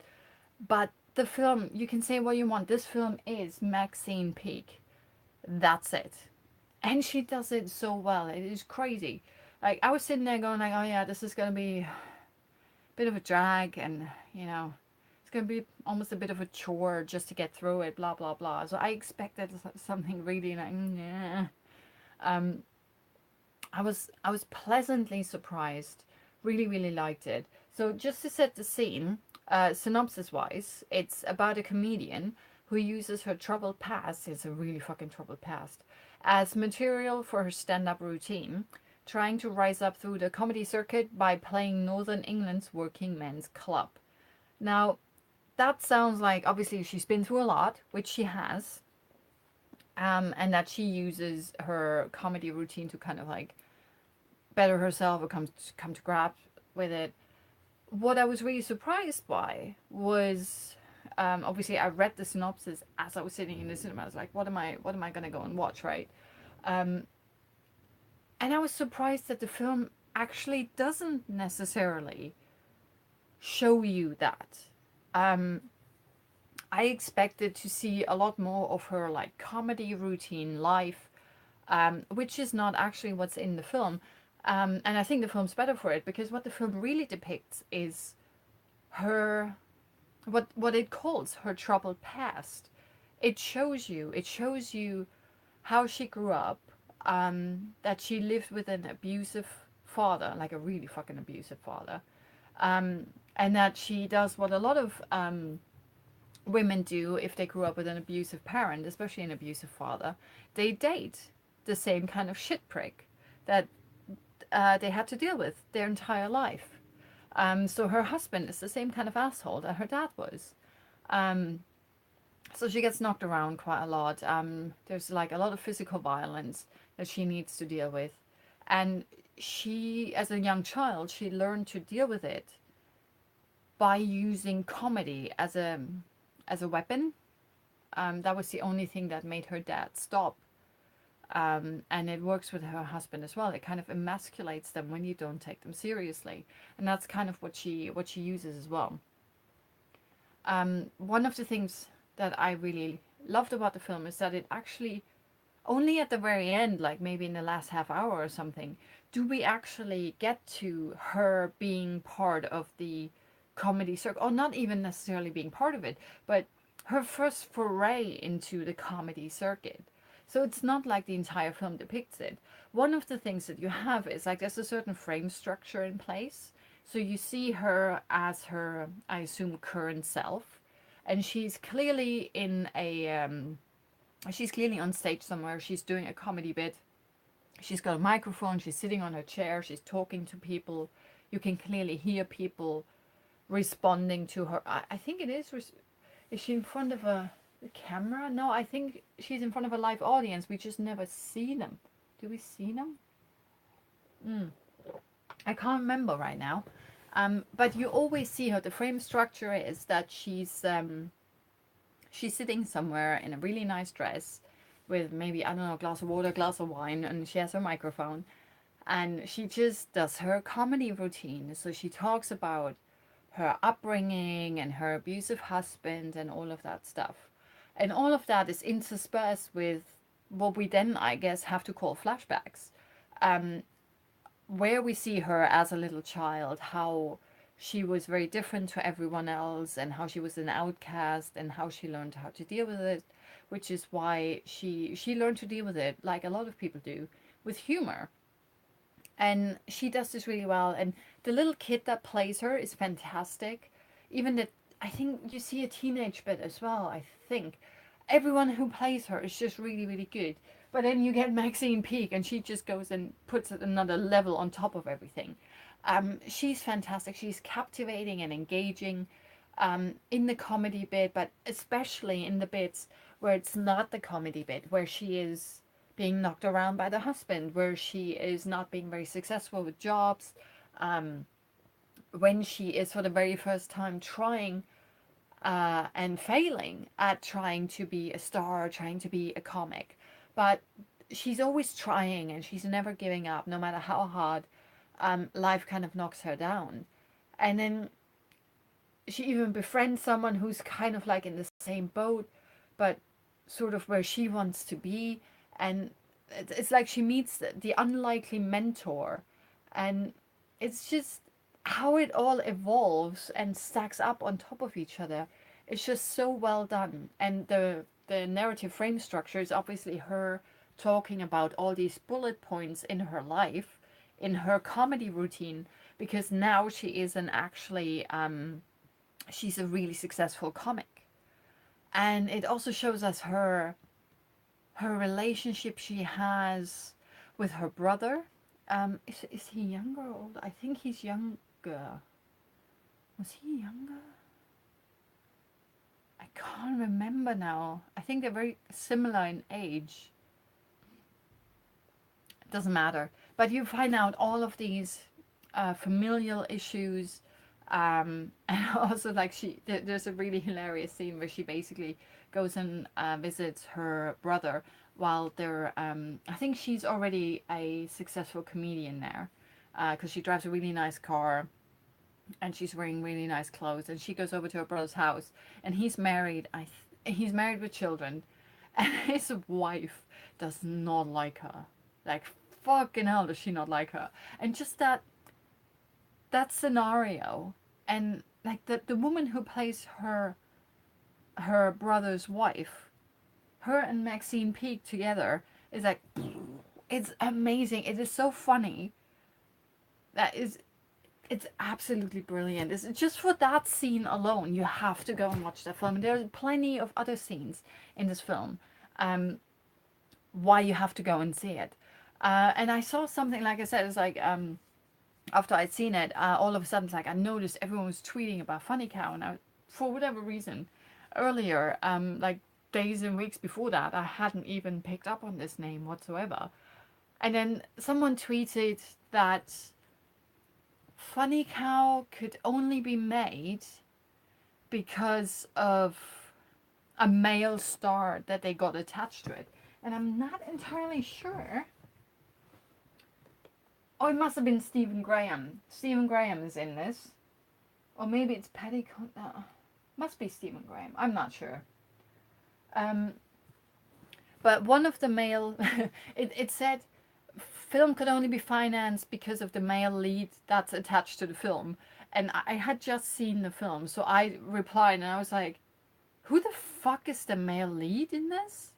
But the film, you can say what you want. This film is Maxine Peake. That's it. And she does it so well. It is crazy. Like, I was sitting there going like, oh yeah, this is going to be bit of a drag, and you know it's going to be almost a bit of a chore just to get through it, blah blah blah. So I expected something really like yeah. I was pleasantly surprised. Really liked it. So just to set the scene, synopsis wise, it's about a comedian who uses her troubled past, it's a really fucking troubled past, as material for her stand-up routine, trying to rise up through the comedy circuit by playing Northern England's working men's club. Now, that sounds like obviously she's been through a lot, which she has, and that she uses her comedy routine to kind of like better herself or come to grasp with it. What I was really surprised by was, obviously I read the synopsis as I was sitting in the cinema. I was like, what am I gonna go and watch, right? Um, and I was surprised that the film actually doesn't necessarily show you that. Um, I expected to see a lot more of her like comedy routine life, which is not actually what's in the film. And I think the film's better for it because what the film really depicts is her, what it calls her troubled past. It shows you how she grew up, that she lived with an abusive father, like a really fucking abusive father, and that she does what a lot of women do if they grew up with an abusive parent, especially an abusive father. They date the same kind of shit prick that they had to deal with their entire life. So her husband is the same kind of asshole that her dad was. Um, so she gets knocked around quite a lot. There's like a lot of physical violence that she needs to deal with. And she, as a young child, she learned to deal with it by using comedy as a weapon. That was the only thing that made her dad stop. And it works with her husband as well. It kind of emasculates them when you don't take them seriously, and that's kind of what she uses as well. One of the things that I really loved about the film is that it actually only at the very end, like maybe in the last half hour or something, do we actually get to her being part of the comedy circle, or not even necessarily being part of it, but her first foray into the comedy circuit. So it's not like the entire film depicts it. One of the things that you have is like there's a certain frame structure in place. So you see her as her, I assume, current self, and she's clearly on stage somewhere. She's doing a comedy bit. She's got a microphone. She's sitting on her chair. She's talking to people. You can clearly hear people responding to her. I think it is. Is she in front of the camera? No, I think she's in front of a live audience. We just never see them. Do we see them? I can't remember right now. But you always see her. The frame structure is that she's sitting somewhere in a really nice dress with maybe, I don't know, a glass of water, a glass of wine, and she has her microphone. And she just does her comedy routine. So she talks about her upbringing and her abusive husband and all of that stuff. And all of that is interspersed with what we then, I guess, have to call flashbacks, um, where we see her as a little child, how she was very different to everyone else, and how she was an outcast, and how she learned how to deal with it, which is why she learned to deal with it like a lot of people do, with humor. And she does this really well, and the little kid that plays her is fantastic. Even that, I think you see a teenage bit as well. I think everyone who plays her is just really, really good. But then you get Maxine Peake, and she just goes and puts it another level on top of everything. She's fantastic. She's captivating and engaging, in the comedy bit, but especially in the bits where it's not the comedy bit, where she is being knocked around by the husband, where she is not being very successful with jobs, um, when she is for the very first time trying, and failing at trying to be a star, trying to be a comic. But she's always trying and she's never giving up, no matter how hard life kind of knocks her down. And then she even befriends someone who's kind of like in the same boat, but sort of where she wants to be. And it's like she meets the unlikely mentor. And it's just how it all evolves and stacks up on top of each other. It's just so well done. And the narrative frame structure is obviously her talking about all these bullet points in her life, in her comedy routine, because now she is an actually she's a really successful comic. And it also shows us her relationship she has with her brother. Is he younger or older? I think he's younger. Was he younger? I can't remember now. I think they're very similar in age. It doesn't matter. But you find out all of these familial issues. And also, like, there's a really hilarious scene where she basically goes and visits her brother while they're, I think she's already a successful comedian there, because she drives a really nice car and she's wearing really nice clothes, and she goes over to her brother's house, and he's married. He's married with children, and his wife does not like her. Like, fucking hell, does she not like her? And just that scenario, and like the woman who plays her brother's wife, her and Maxine Peake together is like, it's amazing. It is so funny. That is, it's absolutely brilliant. It's just for that scene alone, you have to go and watch that film. And there's plenty of other scenes in this film, why you have to go and see it. And I saw something, like I said, it's like, after I'd seen it, all of a sudden, like, I noticed everyone was tweeting about Funny Cow, and for whatever reason, earlier, like days and weeks before that, I hadn't even picked up on this name whatsoever. And then someone tweeted that Funny Cow could only be made because of a male star that they got attached to it. And I'm not entirely sure. Oh, it must have been Stephen Graham. Stephen Graham is in this. Or maybe it's Paddy. Must be Stephen Graham. I'm not sure. But one of the male... it said film could only be financed because of the male lead that's attached to the film. And I had just seen the film, so I replied and I was like, who the fuck is the male lead in this?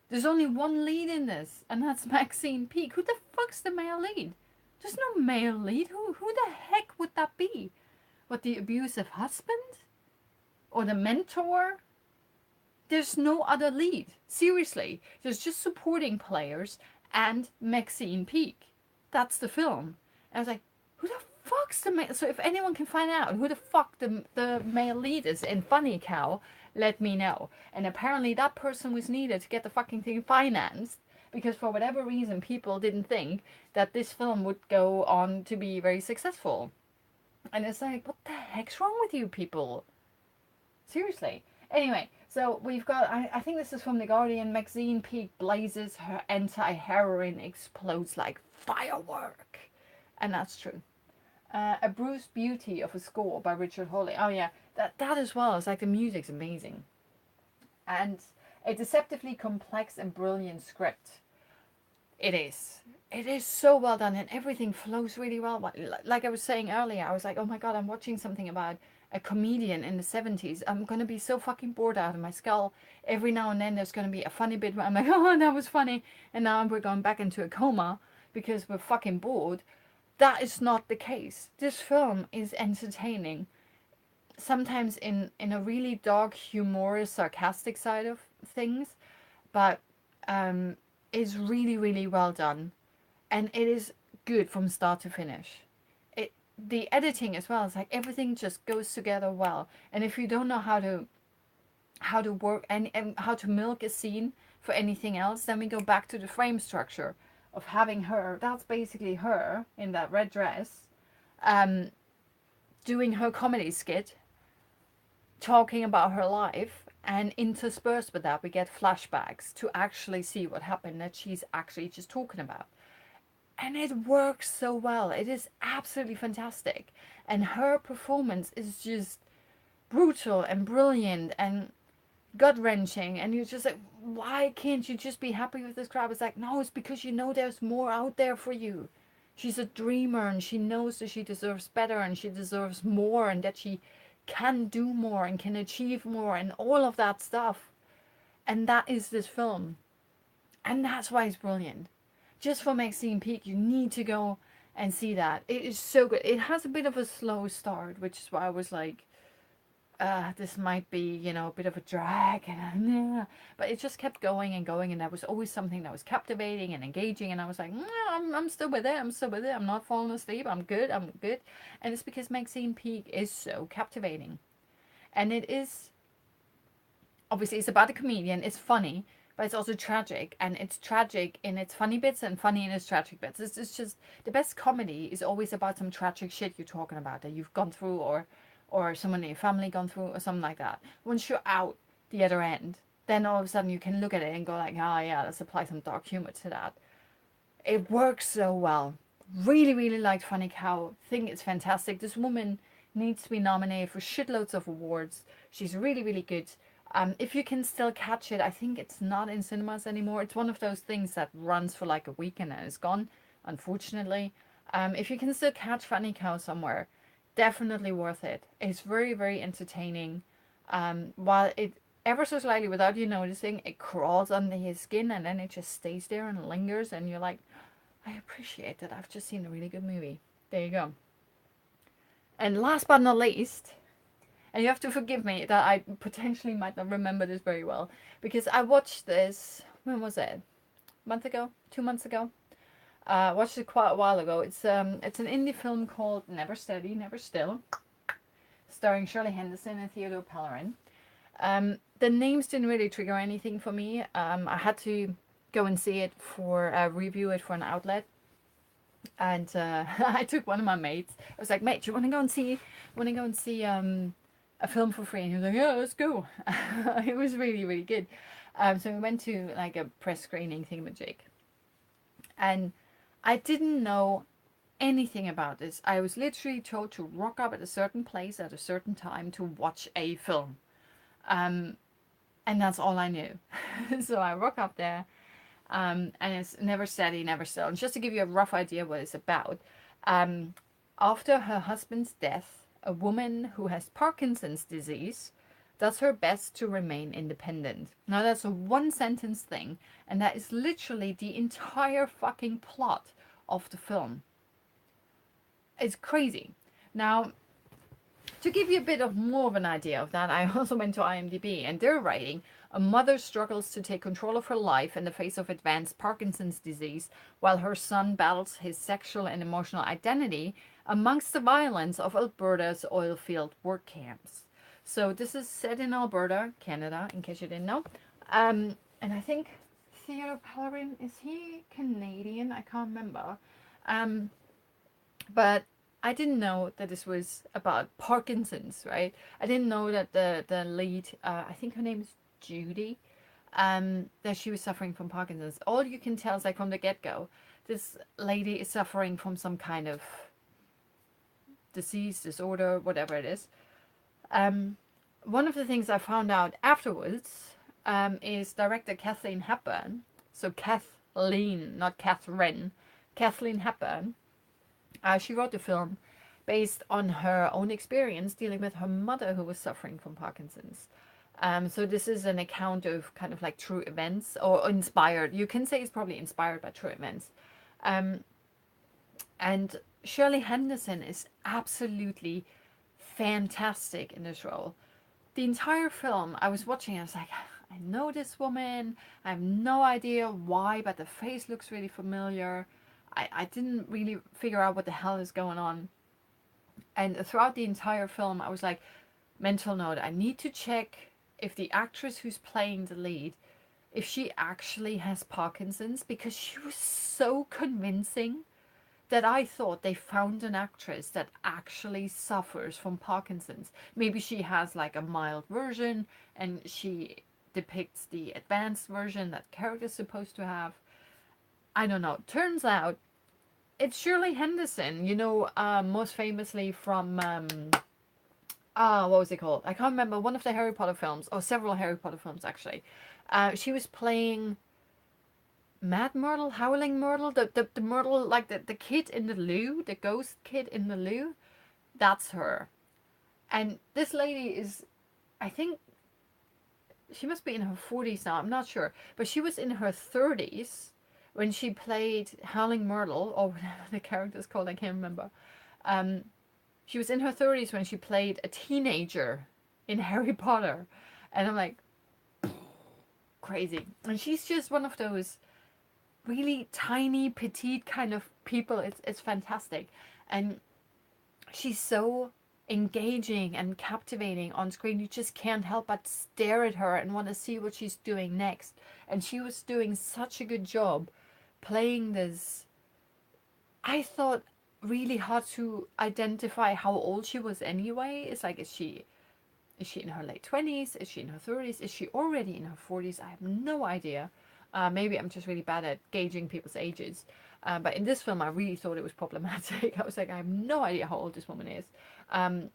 There's only one lead in this, and that's Maxine Peake. Who the fuck's the male lead? There's no male lead. Who the heck would that be? What, the abusive husband? Or the mentor? There's no other lead. Seriously. There's just supporting players and Maxine Peake. That's the film. And I was like, who the fuck's the male? So if anyone can find out who the fuck the male lead is in Funny Cow, let me know. And apparently that person was needed to get the fucking thing financed, because for whatever reason people didn't think that this film would go on to be very successful. And it's like, what the heck's wrong with you people? Seriously. Anyway, so we've got, I think this is from The Guardian, Maxine Peake blazes, her anti-heroin explodes like firework. And that's true. A Bruised Beauty of a Score by Richard Hawley. Oh yeah, that as well. It's like the music's amazing. And a deceptively complex and brilliant script. It is. It is so well done, and everything flows really well. Like I was saying earlier, I was like, oh my god, I'm watching something about a comedian in the 70s. I'm going to be so fucking bored out of my skull. Every now and then there's going to be a funny bit where I'm like, oh, that was funny. And now we're going back into a coma because we're fucking bored. That is not the case. This film is entertaining. Sometimes in a really dark, humorous, sarcastic side of things. But it's really, really well done. And it is good from start to finish. The editing as well, is like everything just goes together well. And if you don't know how to work and how to milk a scene for anything else, then we go back to the frame structure of having her, that's basically her in that red dress, doing her comedy skit, talking about her life, and interspersed with that we get flashbacks to actually see what happened that she's actually just talking about. And it works so well. It is absolutely fantastic. And her performance is just brutal and brilliant and gut-wrenching. And you're just like, why can't you just be happy with this crap? It's like, no, it's because you know there's more out there for you. She's a dreamer, and she knows that she deserves better, and she deserves more, and that she can do more and can achieve more and all of that stuff. And that is this film. And that's why it's brilliant. Just for Maxine Peake, you need to go and see that. It is so good. It has a bit of a slow start, which is why I was like, this might be, a bit of a drag, and but it just kept going and going, and there was always something that was captivating and engaging, and I was like, I'm still with it, I'm still with it, I'm not falling asleep, I'm good, and it's because Maxine Peake is so captivating, and it is obviously it's about a comedian, it's funny, but it's also tragic, and it's tragic in its funny bits and funny in its tragic bits. It's just the best comedy is always about some tragic shit you're talking about that you've gone through, or someone in your family gone through, or something like that. Once you're out the other end, then all of a sudden you can look at it and go like, ah, yeah, let's apply some dark humor to that. It works so well. Really, really liked Funny Cow. Think it's fantastic. This woman needs to be nominated for shitloads of awards. She's really, really good. If you can still catch it, I think it's not in cinemas anymore. It's one of those things that runs for like a week and then it's gone, unfortunately. If you can still catch Funny Cow somewhere, definitely worth it. It's very, very entertaining. While it ever so slightly, without you noticing, it crawls under his skin and then it just stays there and lingers, and you're like, I appreciate that. I've just seen a really good movie. There you go. And last but not least, and you have to forgive me that I potentially might not remember this very well, because I watched this, when was it? A month ago? 2 months ago? Watched it quite a while ago. It's an indie film called Never Steady, Never Still, starring Shirley Henderson and Theodore Pellerin. The names didn't really trigger anything for me. I had to go and see it review it for an outlet. And I took one of my mates. I was like, mate, do you want to go and see a film for free? And he was like, yeah, let's go. It was really, really good. So we went to like a press screening thingamajig. And I didn't know anything about this. I was literally told to rock up at a certain place at a certain time to watch a film. And that's all I knew. So I rock up there. And it's Never Steady, Never Still. And just to give you a rough idea what it's about, after her husband's death, a woman who has Parkinson's disease does her best to remain independent. Now that's a one sentence thing, and that is literally the entire fucking plot of the film. It's crazy. Now, to give you a bit of more of an idea of that, I also went to IMDb, and they're writing, a mother struggles to take control of her life in the face of advanced Parkinson's disease, while her son battles his sexual and emotional identity amongst the violence of Alberta's oilfield work camps. So this is set in Alberta, Canada, in case you didn't know. And I think Theodore Pellerin, is he Canadian? I can't remember. But I didn't know that this was about Parkinson's, right? I didn't know that the lead, I think her name is Judy, that she was suffering from Parkinson's. All you can tell is like from the get-go, this lady is suffering from some kind of disease, disorder, whatever it is. One of the things I found out afterwards is director Kathleen Hepburn, so Kathleen, not Catherine, Kathleen Hepburn. She wrote the film based on her own experience dealing with her mother who was suffering from Parkinson's. So this is an account of kind of like true events, or inspired. You can say it's probably inspired by true events. And Shirley Henderson is absolutely fantastic in this role. The entire film, I was watching, I was like, I know this woman. I have no idea why, but the face looks really familiar. I didn't really figure out what the hell is going on. And throughout the entire film, I was like, mental note, I need to check if the actress who's playing the lead, if she actually has Parkinson's, because she was so convincing that I thought they found an actress that actually suffers from Parkinson's. Maybe she has like a mild version and she depicts the advanced version that character's supposed to have. I don't know. Turns out it's Shirley Henderson, most famously from, what was it called? I can't remember. One of the Harry Potter films, or several Harry Potter films actually. She was playing Mad Myrtle, Howling Myrtle, the Myrtle, like the kid in the loo, the ghost kid in the loo. That's her. And this lady is, I think, she must be in her 40s now, I'm not sure. But she was in her 30s when she played Howling Myrtle, or whatever the character's called, I can't remember. She was in her 30s when she played a teenager in Harry Potter. And I'm like, crazy. And she's just one of those really tiny, petite kind of people. It's fantastic. And she's so engaging and captivating on screen. You just can't help but stare at her and want to see what she's doing next. And she was doing such a good job playing this. I thought really hard to identify how old she was anyway. It's like, is she in her late 20s? Is she in her 30s? Is she already in her 40s? I have no idea. Maybe I'm just really bad at gauging people's ages. But in this film, I really thought it was problematic. I was like, I have no idea how old this woman is.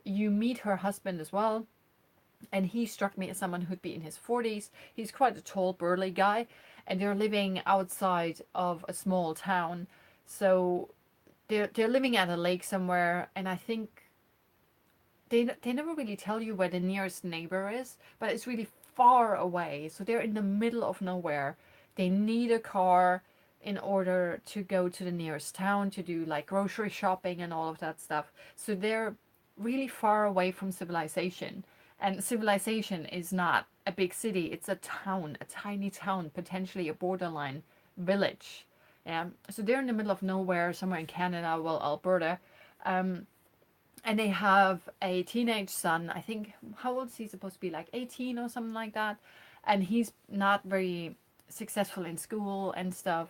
You meet her husband as well, and he struck me as someone who'd be in his 40s. He's quite a tall, burly guy, and they're living outside of a small town. So they're living at a lake somewhere, and I think they never really tell you where the nearest neighbor is, but it's really far away. So they're in the middle of nowhere. They need a car in order to go to the nearest town to do like grocery shopping and all of that stuff. So they're really far away from civilization. And civilization is not a big city, it's a town, a tiny town, potentially a borderline village. Yeah. So they're in the middle of nowhere, somewhere in Canada, well, Alberta. Um, and they have a teenage son. I think, how old is he supposed to be? Like 18 or something like that. And he's not very successful in school and stuff.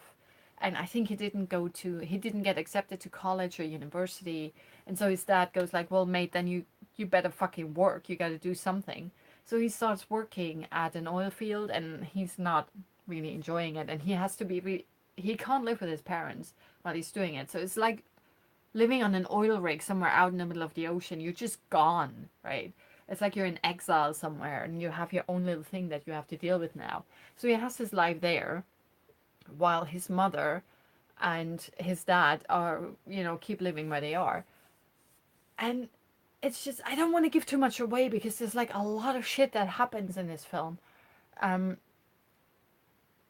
And I think he didn't get accepted to college or university. And so his dad goes like, well, mate, then you better fucking work. You got to do something. So he starts working at an oil field, and he's not really enjoying it. And he has to he can't live with his parents while he's doing it. So it's like living on an oil rig somewhere out in the middle of the ocean. You're just gone, right? It's like you're in exile somewhere and you have your own little thing that you have to deal with now. So he has his life there while his mother and his dad are, keep living where they are. And it's just, I don't want to give too much away because there's like a lot of shit that happens in this film. Um,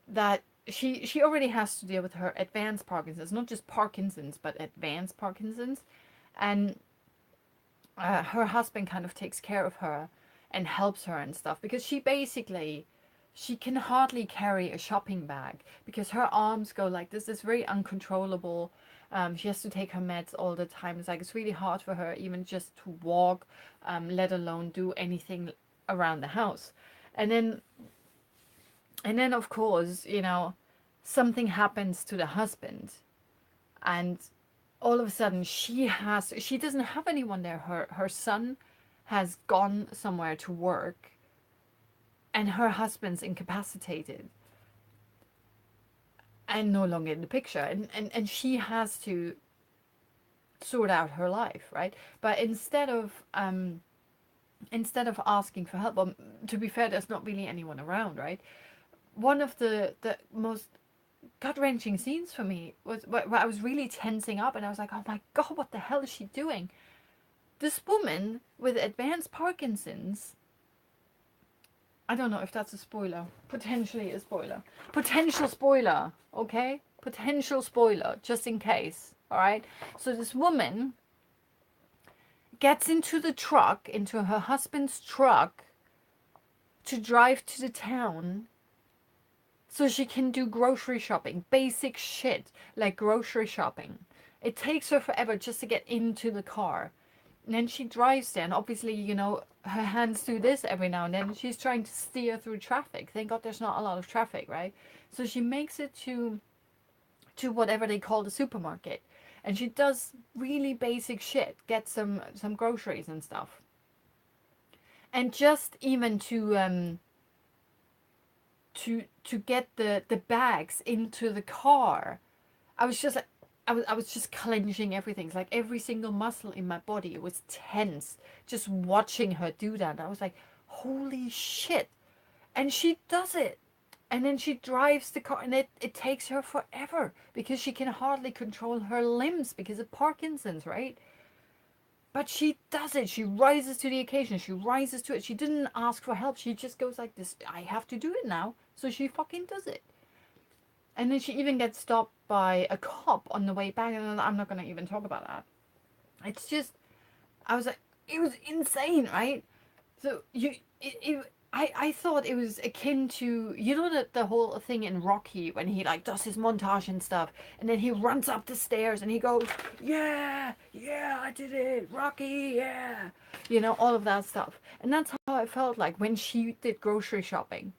that she already has to deal with her advanced Parkinson's, not just Parkinson's, but advanced Parkinson's. And her husband kind of takes care of her and helps her and stuff because she can hardly carry a shopping bag because her arms go like this. It's very uncontrollable. She has to take her meds all the time. It's like it's really hard for her even just to walk, let alone do anything around the house. And then of course, something happens to the husband, and all of a sudden she doesn't have anyone there. Her son has gone somewhere to work, and her husband's incapacitated and no longer in the picture, and she has to sort out her life, right? But instead of asking for help, well, to be fair, there's not really anyone around, right? One of the most gut-wrenching scenes for me was where I was really tensing up, and I was like, oh my god, what the hell is she doing? This woman with advanced Parkinson's, I don't know if that's a spoiler. Potentially a spoiler. Potential spoiler, okay? Potential spoiler, just in case, alright? So this woman gets into the truck, into her husband's truck, to drive to the town so she can do grocery shopping. Basic shit, like grocery shopping. It takes her forever just to get into the car. And then she drives there, and obviously, her hands do this every now and then. She's trying to steer through traffic. Thank God there's not a lot of traffic, right? So she makes it to whatever they call the supermarket. And she does really basic shit. Get some groceries and stuff. And just even to get the bags into the car, I was just like, I was just clenching everything. It's like every single muscle in my body was tense just watching her do that. I was like, holy shit. And she does it. And then she drives the car, and it takes her forever because she can hardly control her limbs because of Parkinson's, right? But she does it. She rises to the occasion. She rises to it. She didn't ask for help. She just goes like this, I have to do it now. So she fucking does it. And then she even gets stopped by a cop on the way back. And I'm not going to even talk about that. It's just, I was like, it was insane, right? So I thought it was akin to, you know, the whole thing in Rocky when he like does his montage and stuff, and then he runs up the stairs and he goes, yeah, yeah, I did it, Rocky, yeah, you know, all of that stuff. And that's how I felt like when she did grocery shopping.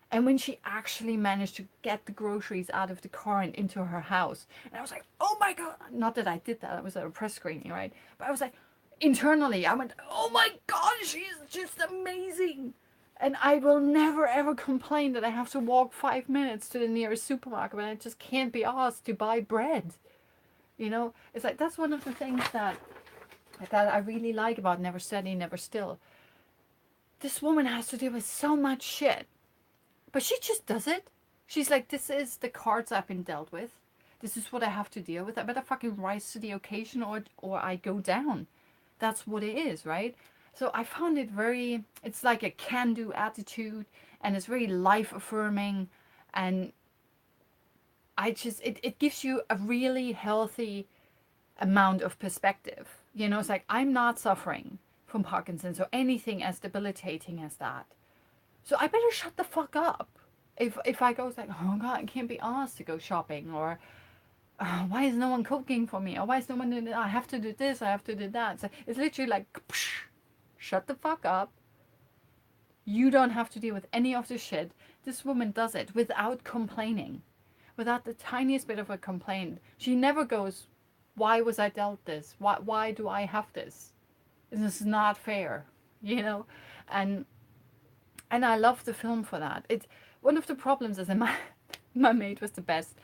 And when she actually managed to get the groceries out of the car and into her house. And I was like, oh my God. Not that I did that. I was at a press screening, right? But I was like, internally, I went, oh my God, she's just amazing. And I will never ever complain that I have to walk 5 minutes to the nearest supermarket when I just can't be asked to buy bread. You know, it's like that's one of the things that I really like about Never Steady, Never Still. This woman has to deal with so much shit, but she just does it. She's like, this is the cards I've been dealt with. This is what I have to deal with. I better fucking rise to the occasion or I go down. That's what it is, right? So I found it very, it's like a can-do attitude, and it's very life-affirming, and it gives you a really healthy amount of perspective. You know, it's like, I'm not suffering from Parkinson's or anything as debilitating as that. So I better shut the fuck up. If I go like, oh God, I can't be asked to go shopping, or why is no one cooking for me, or why is no one doing that? I have to do this, I have to do that. So it's literally like, psh, shut the fuck up. You don't have to deal with any of this shit. This woman does it without complaining, without the tiniest bit of a complaint. She never goes, why was I dealt this? Why do I have this? This is not fair, you know? And I love the film for that. It's one of the problems is that my mate was the best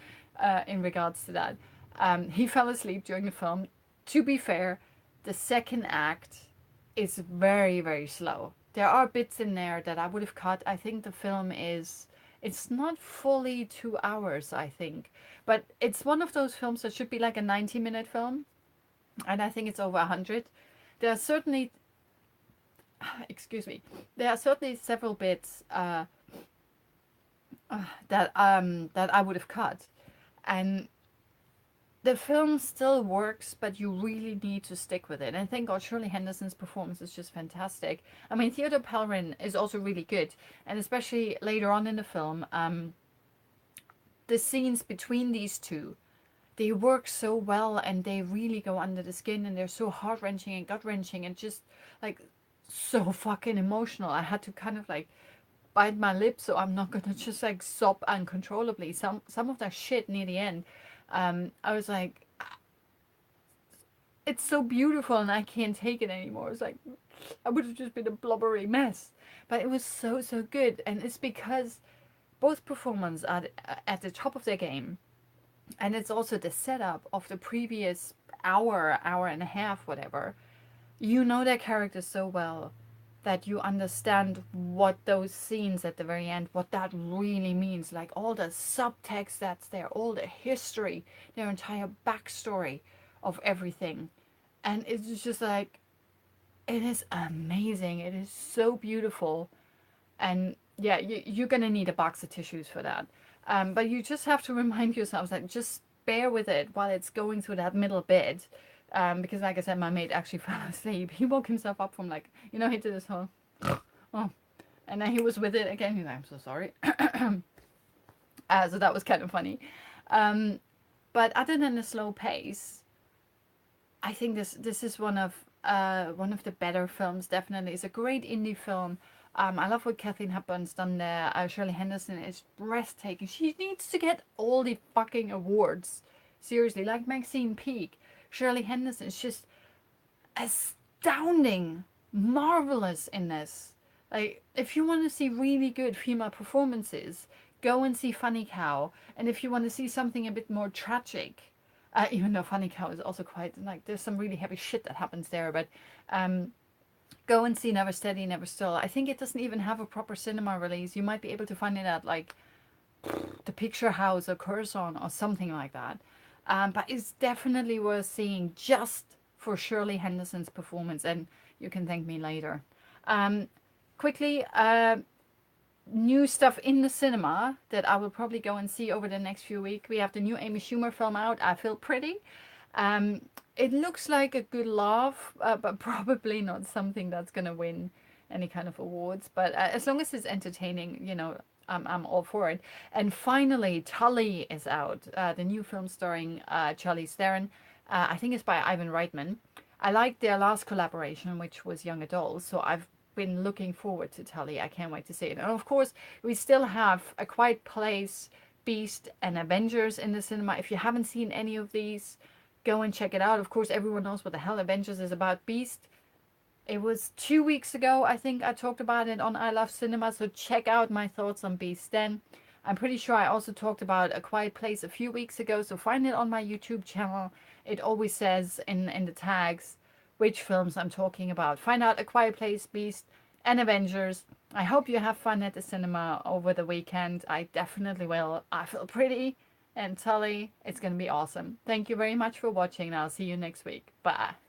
in regards to that. He fell asleep during the film. To be fair, the second act is very, very slow. There are bits in there that I would have cut. I think the film it's not fully 2 hours, I think. But it's one of those films that should be like a 90-minute film. And I think it's over 100. There are certainly, excuse me, there are certainly several bits that I would have cut, and the film still works, but you really need to stick with it. And thank God Shirley Henderson's performance is just fantastic. I mean, Theodore Pellerin is also really good, and especially later on in the film, the scenes between these two, they work so well, and they really go under the skin, and they're so heart-wrenching and gut-wrenching and just like so fucking emotional. I had to kind of like bite my lip so I'm not gonna just like sob uncontrollably. Some of that shit near the end, I was like, it's so beautiful and I can't take it anymore. It's like I would have just been a blubbery mess, but it was so good, and it's because both performers are at the top of their game, and it's also the setup of the previous hour and a half, whatever. You know their characters so well that you understand what those scenes at the very end, what that really means. Like all the subtext that's there, all the history, their entire backstory of everything. And it's just like, it is amazing. It is so beautiful. And yeah, you're going to need a box of tissues for that. But you just have to remind yourselves that just bear with it while it's going through that middle bit. Because like I said, my mate actually fell asleep. He woke himself up from like, you know, he did this whole, oh, and then he was with it again. He's like, I'm so sorry. So that was kind of funny. But other than the slow pace, I think this is one of the better films. Definitely, it's a great indie film. I love what Kathleen Hepburn's done there. Shirley Henderson is breathtaking. She needs to get all the fucking awards. Seriously, like Maxine Peake. Shirley Henderson is just astounding, marvelous in this. Like, if you want to see really good female performances, go and see Funny Cow. And if you want to see something a bit more tragic, even though Funny Cow is also quite, like, there's some really heavy shit that happens there, but go and see Never Steady, Never Still. I think it doesn't even have a proper cinema release. You might be able to find it at, like, the Picture House or Curzon or something like that. But it's definitely worth seeing just for Shirley Henderson's performance, and you can thank me later. Quickly, new stuff in the cinema that I will probably go and see over the next few weeks. We have the new Amy Schumer film out, I Feel Pretty. It looks like a good laugh, but probably not something that's going to win any kind of awards. But as long as it's entertaining, I'm all for it. And finally, Tully is out, the new film starring Charlize Theron. I think it's by Ivan Reitman. I liked their last collaboration, which was Young Adults, so I've been looking forward to Tully. I can't wait to see it. And of course, we still have A Quiet Place, Beast, and Avengers in the cinema. If you haven't seen any of these, go and check it out. Of course, everyone knows what the hell Avengers is about. Beast, it was 2 weeks ago, I think I talked about it on I Love Cinema, so check out my thoughts on Beast then. I'm pretty sure I also talked about A Quiet Place a few weeks ago, so find it on my YouTube channel. It always says in the tags which films I'm talking about. Find out A Quiet Place, Beast, and Avengers. I hope you have fun at the cinema over the weekend. I definitely will. I feel pretty and Tully. It's going to be awesome. Thank you very much for watching, and I'll see you next week. Bye.